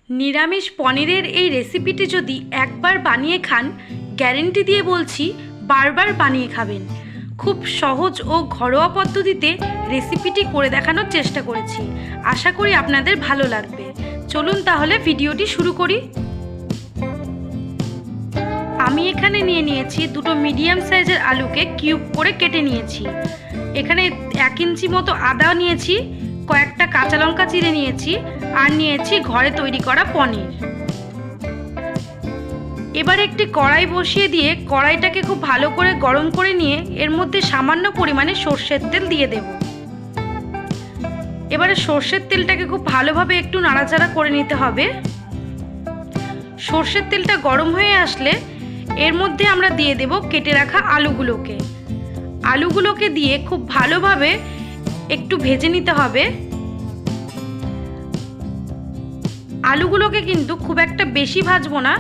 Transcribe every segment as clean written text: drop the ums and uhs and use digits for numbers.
নিরামিষ পনিরের এই রেসিপিটি যদি একবার বানিয়ে খান, গ্যারেন্টি দিয়ে বলছি বারবার বানিয়ে খাবেন। খুব সহজ ও ঘরোয়া পদ্ধতিতে রেসিপিটি করে দেখানোর চেষ্টা করেছি। আশা করি আপনাদের ভালো লাগবে। চলুন তাহলে ভিডিওটি শুরু করি। আমি এখানে নিয়েছি দুটো মিডিয়াম সাইজের আলুকে কিউব করে কেটে নিয়েছি। এখানে 1 ইঞ্চি মতো আদা নিয়েছি, কয়েকটা কাঁচা লঙ্কা চিড়ে নিয়েছি, আর নিয়েছি ঘরে তৈরি করা পনির। এবার একটি কড়াই বসিয়ে দিয়ে কড়াইটাকে খুব ভালো করে গরম করে নিয়ে এর মধ্যে সামান্য পরিমাণে সর্ষের তেল দিয়ে দেব। এবারে সর্ষের তেলটাকে খুব ভালোভাবে একটু নাড়াচাড়া করে নিতে হবে। সর্ষের তেলটা গরম হয়ে আসলে এর মধ্যে আমরা দিয়ে দেব কেটে রাখা আলুগুলোকে দিয়ে খুব ভালোভাবে একটু ভেজে নিতে হবে। আলুগুলোকে কিন্তু খুব একটা বেশি ভাজবো না,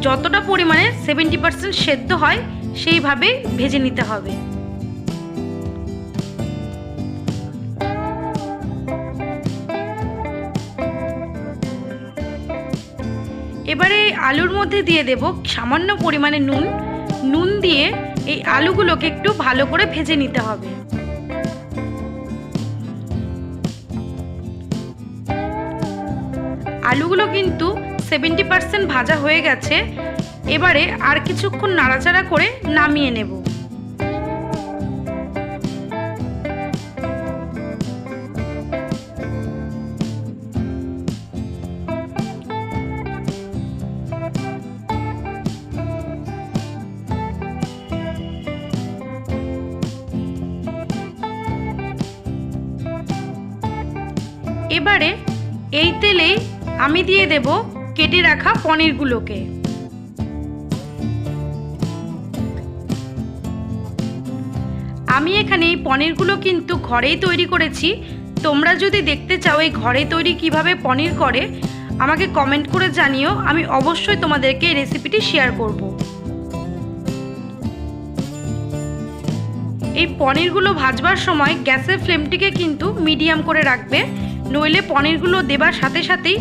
যতটা পরিমাণে 70% সেদ্ধ হয় সেইভাবে ভেজে নিতে হবে। এবারে আলুর মধ্যে দিয়ে দেব সামান্য পরিমাণে নুন দিয়ে এই আলুগুলোকে একটু ভালো করে ভেজে নিতে হবে। আলুগুলো কিন্তু 70% ভাজা হয়ে গেছে। এবারে আর কিছুক্ষণ নাড়াচাড়া করে নামিয়ে নেব। এবারে এই তেলেই আমি দিয়ে দেব কেটে রাখা পনিরগুলোকে। আমি এখানে এই পনিরগুলো কিন্তু ঘরেই তৈরি করেছি। তোমরা যদি দেখতে চাও এই ঘরে তৈরি কিভাবে পনির করে, আমাকে কমেন্ট করে জানিও, আমি অবশ্যই তোমাদেরকে এই রেসিপিটি শেয়ার করব। এই পনিরগুলো ভাজবার সময় গ্যাসের ফ্লেমটিকে কিন্তু মিডিয়াম করে রাখবে, নইলে পনিরগুলো দেবার সাথে সাথেই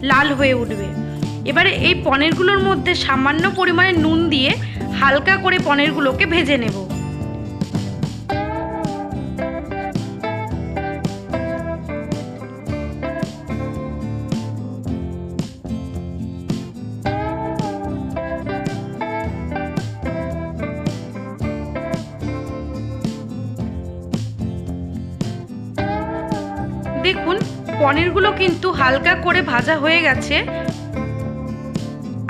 লাল হয়ে উঠবে। এবারে এই পনিরগুলোর মধ্যে সামান্য পরিমাণে নুন দিয়ে হালকা করে পনিরগুলোকে ভেজে নেব। দেখুন পনিরগুলো কিন্তু হালকা করে ভাজা হয়ে গেছে।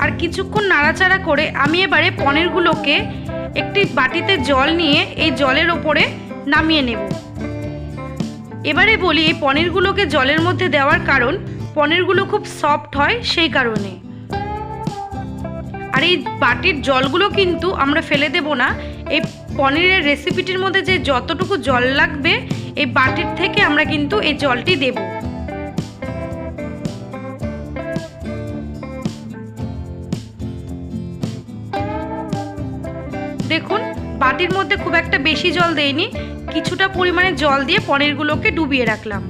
আর কিছুক্ষণ নাড়াচাড়া করে আমি এবারে পনিরগুলোকে একটি বাটিতে জল নিয়ে এই জলের ওপরে নামিয়ে নেব। এবারে বলি এই পনিরগুলোকে জলের মধ্যে দেওয়ার কারণ, পনিরগুলো খুব সফট হয় সেই কারণে। আর এই বাটির জলগুলো কিন্তু আমরা ফেলে দেব না। এই পনিরের রেসিপিটির মধ্যে যে যতটুকু জল লাগবে এই বাটির থেকে আমরা কিন্তু এই জলটি দেব। দেখুন বাটির মধ্যে খুব একটা বেশি জল দেইনি, কিছুটা পরিমাণে জল দিয়ে পনিরগুলোকে ডুবিয়ে রাখলাম।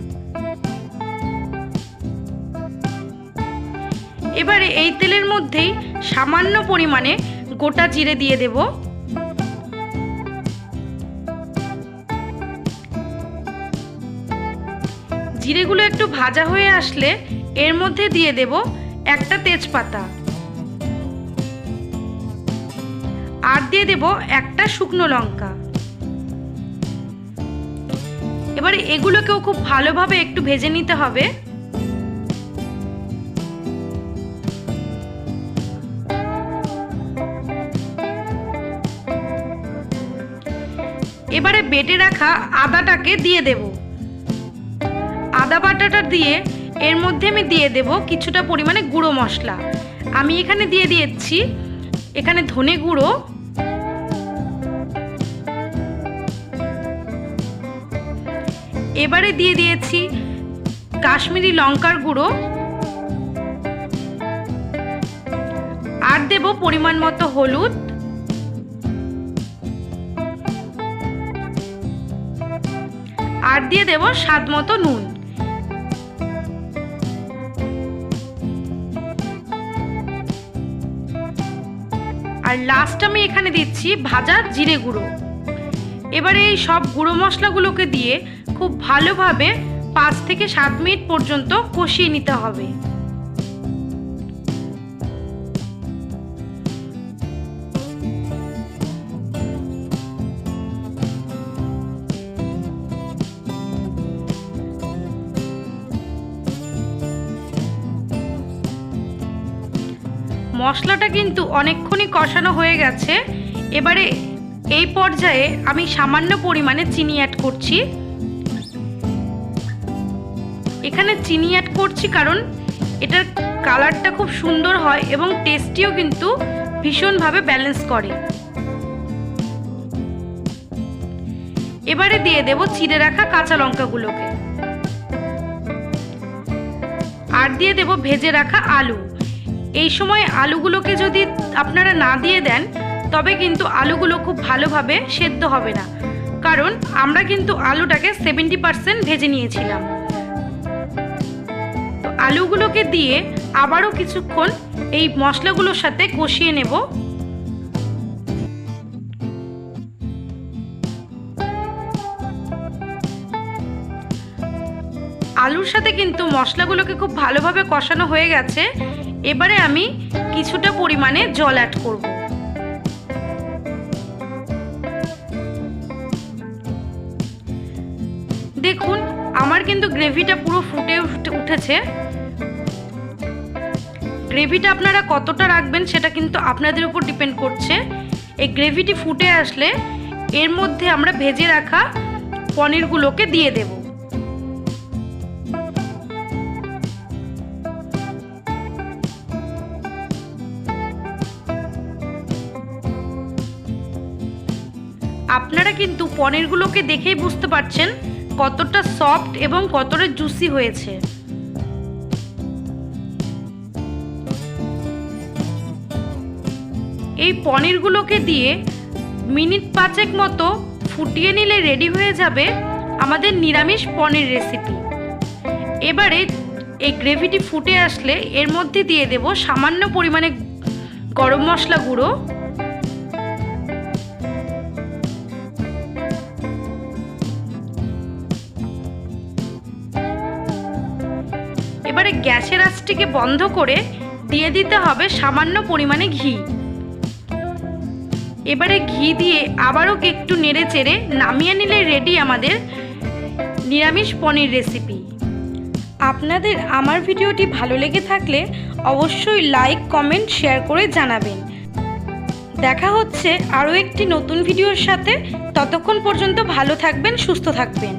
এবারে এই তেলের মধ্যেই সামান্য পরিমাণে গোটা জিরে দিয়ে দেব। জিরেগুলো একটু ভাজা হয়ে আসলে এর মধ্যে দিয়ে দেব একটা তেজপাতা, আর দিয়ে দেব একটা শুকনো লঙ্কা। এবারে এগুলোকেও খুব ভালোভাবে একটু ভেজে নিতে হবে। এবারে বেটে রাখা আদাটাকে দিয়ে দেব। আদা বাটাটা দিয়ে এর মধ্যে আমি দিয়ে দেব কিছুটা পরিমাণে গুঁড়ো মশলা। আমি এখানে দিয়ে দিয়েছি এখানে ধনে গুঁড়ো, এবারে দিয়ে দিয়েছি কাশ্মীরি লঙ্কার গুঁড়ো, আর দেব পরিমাণ মতো হলুদ, আর দিয়ে দেব স্বাদ মতো নুন। আর লাস্ট আমি এখানে দিচ্ছি ভাজা জিরে গুঁড়ো। এবারে এই সব গুঁড়ো মশলাগুলোকে দিয়ে খুব ভালোভাবে 5 থেকে 7 মিনিট পর্যন্ত কষিয়ে নিতে হবে। মশলাটা কিন্তু অনেকক্ষণই কষানো হয়ে গেছে। এবারে এই পর্যায়ে আমি সামান্য পরিমাণে চিনি অ্যাড করছি। এখানে চিনি অ্যাড করছি কারণ এটার কালারটা খুব সুন্দর হয় এবং টেস্টিও কিন্তু ভীষণভাবে ব্যালেন্স করে। এবারে দিয়ে দেব চিড়ে রাখা কাঁচা লঙ্কাগুলোকে, আর দিয়ে দেব ভেজে রাখা আলু। এই সময় আলুগুলোকে যদি আপনারা না দিয়ে দেন তবে কিন্তু আলুগুলো খুব ভালোভাবে সেদ্ধ হবে না, কারণ আমরা কিন্তু আলুটাকে 70% ভেজে নিয়েছিলাম। আলুগুলোকে দিয়ে আবারও কিছুক্ষণ এই মশলাগুলোর সাথে কষিয়ে নেব। আলুর সাথে কিন্তু মশলাগুলোকে খুব ভালোভাবে কষানো হয়ে গেছে। এবারে আমি কিছুটা পরিমাণে জল অ্যাড করব। দেখুন আমার কিন্তু গ্রেভিটা পুরো ফুটে উঠেছে। গ্রেভিটা আপনারা কতটা রাখবেন সেটা কিন্তু আপনাদের উপর ডিপেন্ড করছে। এই গ্রেভিটি ফুটে আসলে এর মধ্যে আমরা ভেজে রাখা পনিরগুলোকে দিয়ে দেব। আপনারা কিন্তু পনিরগুলোকে দেখেই বুঝতে পারছেন কতটা সফট এবং কতটা জুসি হয়েছে। এই পনিরগুলোকে দিয়ে মিনিট 5 মতো ফুটিয়ে নিলে রেডি হয়ে যাবে আমাদের নিরামিষ পনির রেসিপি। এবারে এই গ্রেভিটি ফুটে আসলে এর মধ্যে দিয়ে দেব সামান্য পরিমাণে গরম মশলা গুঁড়ো, এবারে গ্যাসের আঁচটিকে বন্ধ করে দিয়ে দিতে হবে সামান্য পরিমাণে ঘি। এবারে ঘি দিয়ে আবারও একটু নেড়ে চেড়ে নামিয়ে নিলে রেডি আমাদের নিরামিষ পনির রেসিপি। আপনাদের আমার ভিডিওটি ভালো লেগে থাকলে অবশ্যই লাইক, কমেন্ট, শেয়ার করে জানাবেন। দেখা হচ্ছে আরও একটি নতুন ভিডিওর সাথে। ততক্ষণ পর্যন্ত ভালো থাকবেন, সুস্থ থাকবেন।